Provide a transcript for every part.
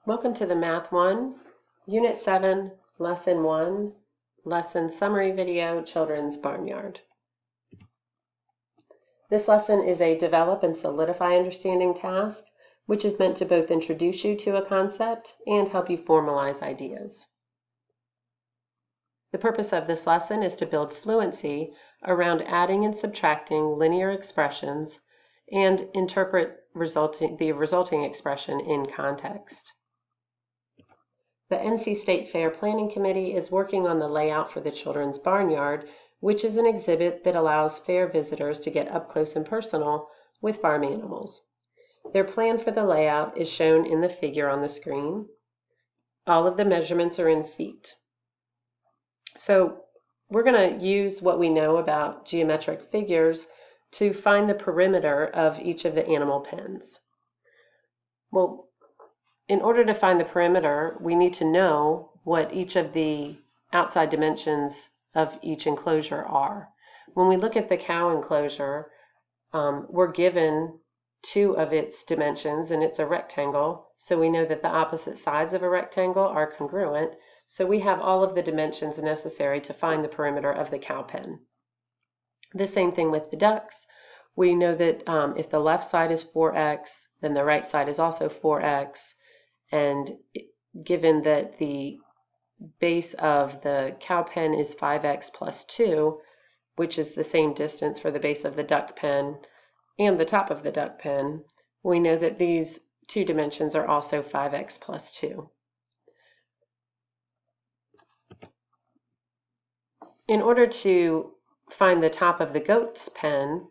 Welcome to the Math 1, Unit 7, Lesson 1, Lesson Summary Video, Children's Barnyard. This lesson is a develop and solidify understanding task, which is meant to both introduce you to a concept and help you formalize ideas. The purpose of this lesson is to build fluency around adding and subtracting linear expressions and interpret the resulting expression in context. The NC State Fair Planning Committee is working on the layout for the Children's Barnyard, which is an exhibit that allows fair visitors to get up close and personal with farm animals. Their plan for the layout is shown in the figure on the screen. All of the measurements are in feet. So we're going to use what we know about geometric figures to find the perimeter of each of the animal pens. Well, in order to find the perimeter, we need to know what each of the outside dimensions of each enclosure are. When we look at the cow enclosure, we're given two of its dimensions, and it's a rectangle, so we know that the opposite sides of a rectangle are congruent, so we have all of the dimensions necessary to find the perimeter of the cow pen. The same thing with the ducks. We know that if the left side is 4x, then the right side is also 4x, and given that the base of the cow pen is 5x plus 2, which is the same distance for the base of the duck pen and the top of the duck pen, we know that these two dimensions are also 5x plus 2. In order to find the top of the goat's pen,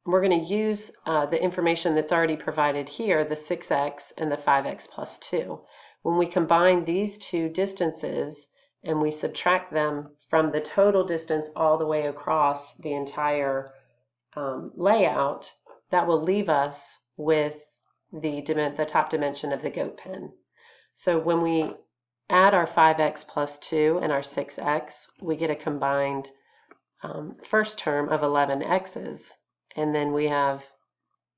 we're going to use the information that's already provided here, the 6x and the 5x plus 2. When we combine these two distances and we subtract them from the total distance all the way across the entire layout, that will leave us with the top dimension of the goat pen. So when we add our 5x plus 2 and our 6x, we get a combined first term of 11x's. And then we have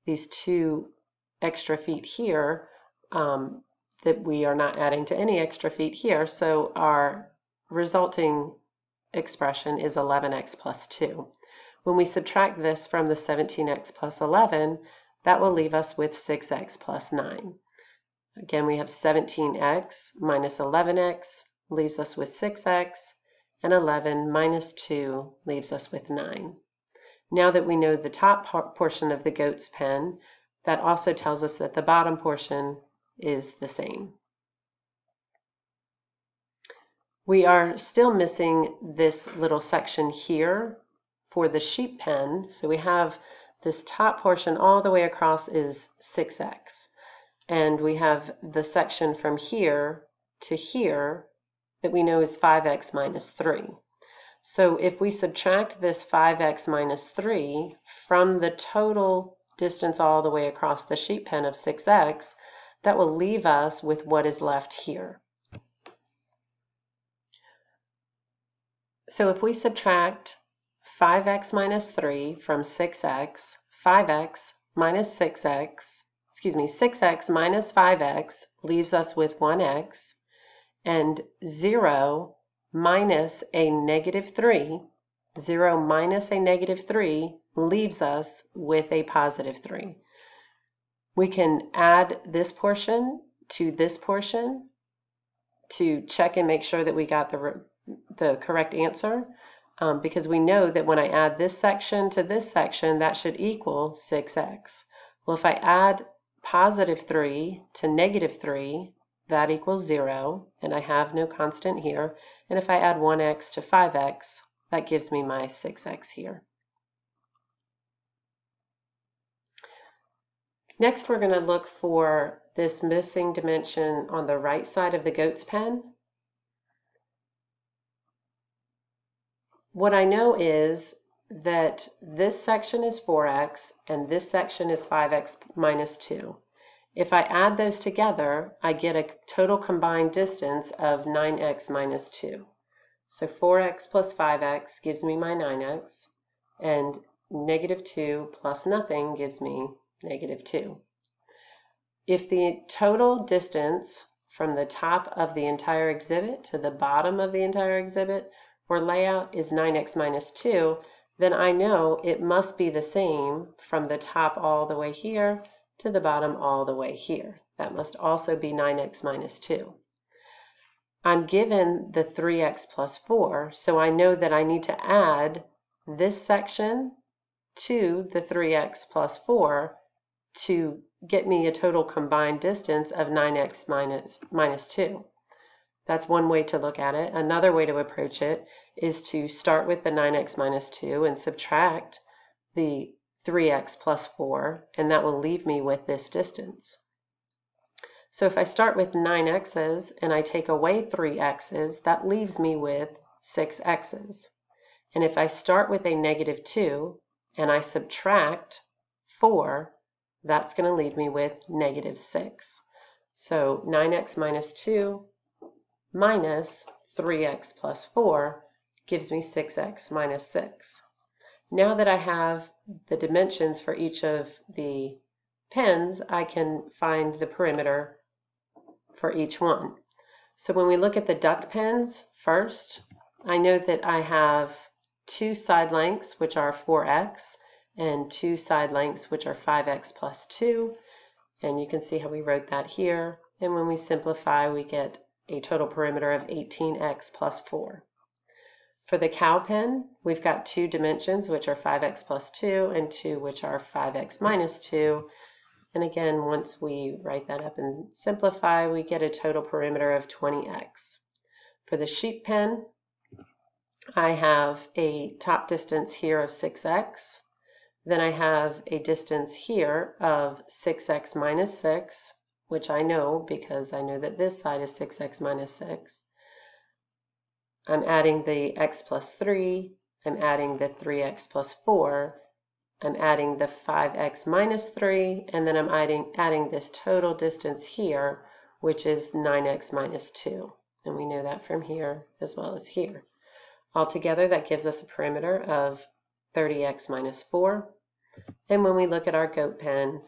these two extra feet here that we are not adding to any extra feet here. So our resulting expression is 11x plus 2. When we subtract this from the 17x plus 11, that will leave us with 6x plus 9. Again, we have 17x minus 11x leaves us with 6x, and 11 minus 2 leaves us with 9. Now that we know the top portion of the goat's pen, that also tells us that the bottom portion is the same. We are still missing this little section here for the sheep pen. So we have this top portion all the way across is 6x. And we have the section from here to here that we know is 5x minus 3. So if we subtract this 5x minus 3 from the total distance all the way across the sheep pen of 6x, that will leave us with what is left here. So if we subtract 5x minus 3 from 6x, 5x minus 6x, 6x minus 5x leaves us with 1x, and 0 minus a negative 3, 0 minus a negative 3 leaves us with a positive 3. We can add this portion to this portion to check and make sure that we got the correct answer, because we know that when I add this section to this section, that should equal 6x. Well, if I add positive 3 to negative 3, that equals 0, and I have no constant here. And if I add 1x to 5x, that gives me my 6x here. Next, we're going to look for this missing dimension on the right side of the goat's pen. What I know is that this section is 4x and this section is 5x minus 2. If I add those together, I get a total combined distance of 9x minus 2. So 4x plus 5x gives me my 9x, and negative 2 plus nothing gives me negative 2. if the total distance from the top of the entire exhibit to the bottom of the entire exhibit or layout is 9x minus 2, then I know it must be the same from the top all the way here to the bottom all the way here. That must also be 9x minus 2. I'm given the 3x plus 4, so I know that I need to add this section to the 3x plus 4 to get me a total combined distance of 9x minus 2. That's one way to look at it. Another way to approach it is to start with the 9x minus 2 and subtract the 3x plus 4, and that will leave me with this distance. So if I start with 9x's and I take away 3x's, that leaves me with 6x's. And if I start with a negative 2 and I subtract 4, that's going to leave me with negative 6. So 9x minus 2 minus 3x plus 4 gives me 6x minus 6. Now that I have the dimensions for each of the pens, I can find the perimeter for each one. So when we look at the duck pens first, I know that I have 2 side lengths, which are 4x, and 2 side lengths, which are 5x plus 2. And you can see how we wrote that here. And when we simplify, we get a total perimeter of 18x plus 4. For the cow pen, we've got 2 dimensions, which are 5x plus 2, and 2 which are 5x minus 2. And again, once we write that up and simplify, we get a total perimeter of 20x. For the sheep pen, I have a top distance here of 6x. Then I have a distance here of 6x minus 6, which I know because I know that this side is 6x minus 6. I'm adding the x plus 3. I'm adding the 3x plus 4. I'm adding the 5x minus 3, and then I'm adding this total distance here, which is 9x minus 2. And we know that from here as well as here. Altogether, that gives us a perimeter of 30x minus 4. And when we look at our goat pen,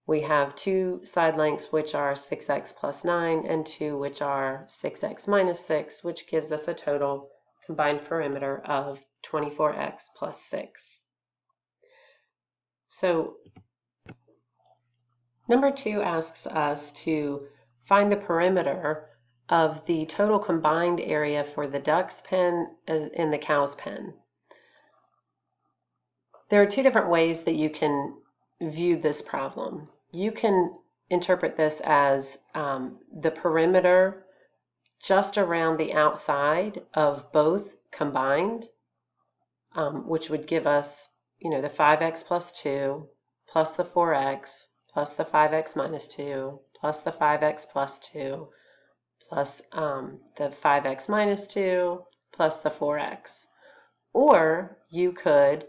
we have 2 side lengths, which are 6x plus 9, and 2 which are 6x minus 6, which gives us a total combined perimeter of 24x plus 6. So number 2 asks us to find the perimeter of the total combined area for the duck's pen and the cow's pen. There are 2 different ways that you can view this problem. You can interpret this as the perimeter just around the outside of both combined, which would give us the 5x plus 2 plus the 4x plus the 5x minus 2 plus the 5x plus 2 plus the 5x minus 2 plus the 4x. Or you could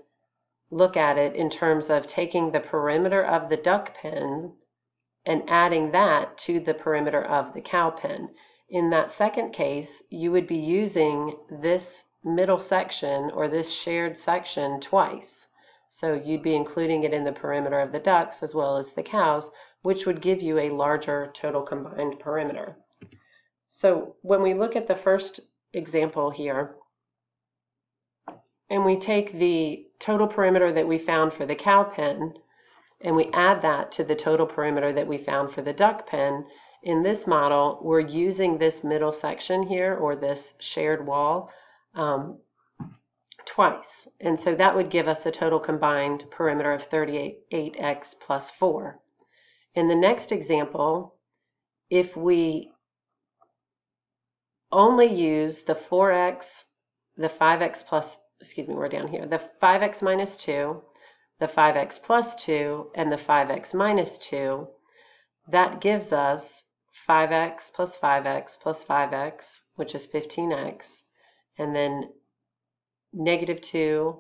look at it in terms of taking the perimeter of the duck pen and adding that to the perimeter of the cow pen. In that second case, you would be using this middle section or this shared section twice. So you'd be including it in the perimeter of the ducks as well as the cows, which would give you a larger total combined perimeter. So when we look at the first example here, and we take the total perimeter that we found for the cow pen, and we add that to the total perimeter that we found for the duck pen, in this model, we're using this middle section here, or this shared wall, twice. And so that would give us a total combined perimeter of 38x plus 4. In the next example, if we only use the 4x, the 5x plus, we're down here, the 5x minus 2, the 5x plus 2, and the 5x minus 2, that gives us 5x plus 5x plus 5x, which is 15x, and then negative 2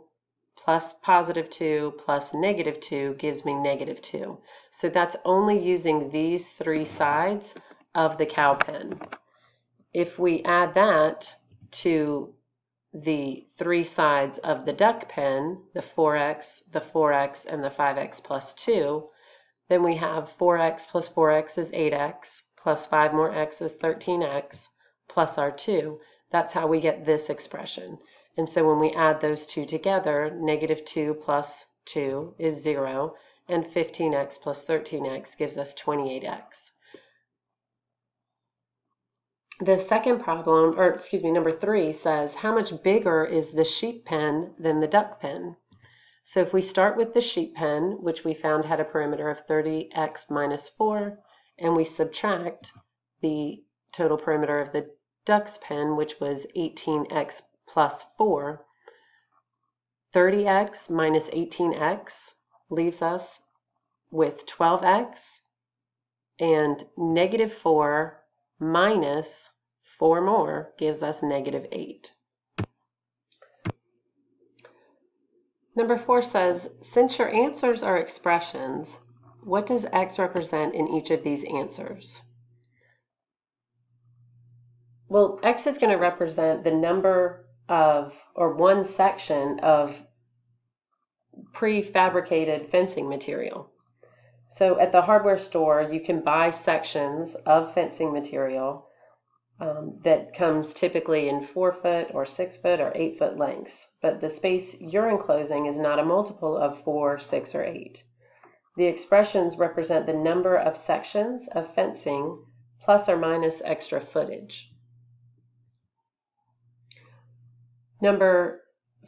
plus positive 2 plus negative 2 gives me negative 2. So that's only using these 3 sides of the cow pen. If we add that to the 3 sides of the duck pen, the 4x, and the 5x plus 2, Then we have 4x plus 4x is 8x, plus 5 more x is 13x, plus our 2. That's how we get this expression. And so when we add those two together, negative 2 plus 2 is 0, and 15x plus 13x gives us 28x. The second problem, or excuse me, number 3 says, how much bigger is the sheep pen than the duck pen? So if we start with the sheep pen, which we found had a perimeter of 30x minus 4, and we subtract the total perimeter of the duck's pen, which was 18x plus 4, 30x minus 18x leaves us with 12x, and negative 4 minus 4 more gives us negative 8. Number 4 says, since your answers are expressions, what does x represent in each of these answers? Well, x is going to represent the number of, or one section of prefabricated fencing material. So at the hardware store, you can buy sections of fencing material that comes typically in 4-foot or 6-foot or 8-foot lengths, but the space you're enclosing is not a multiple of 4, 6, or 8. The expressions represent the number of sections of fencing plus or minus extra footage. Number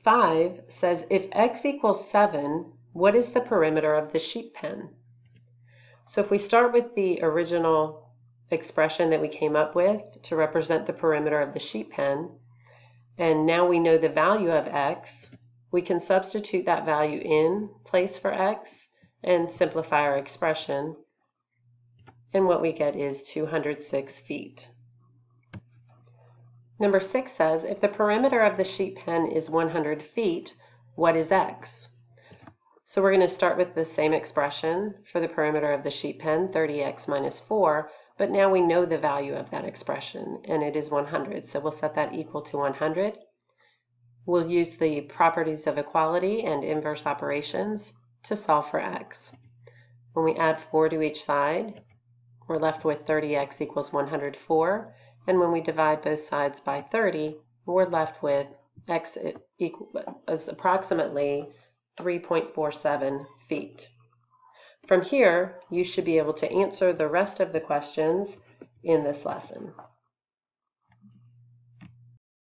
5 says, if x equals 7, what is the perimeter of the sheep pen? So if we start with the original expression that we came up with to represent the perimeter of the sheep pen, and now we know the value of x, we can substitute that value in place for x and simplify our expression, and what we get is 206 feet. Number 6 says, if the perimeter of the sheep pen is 100 feet, what is x? So we're going to start with the same expression for the perimeter of the sheep pen, 30x minus 4, but now we know the value of that expression, and it is 100, so we'll set that equal to 100. We'll use the properties of equality and inverse operations to solve for x. When we add 4 to each side, we're left with 30x equals 104, and when we divide both sides by 30, we're left with x is approximately 3.47 feet. From here, you should be able to answer the rest of the questions in this lesson.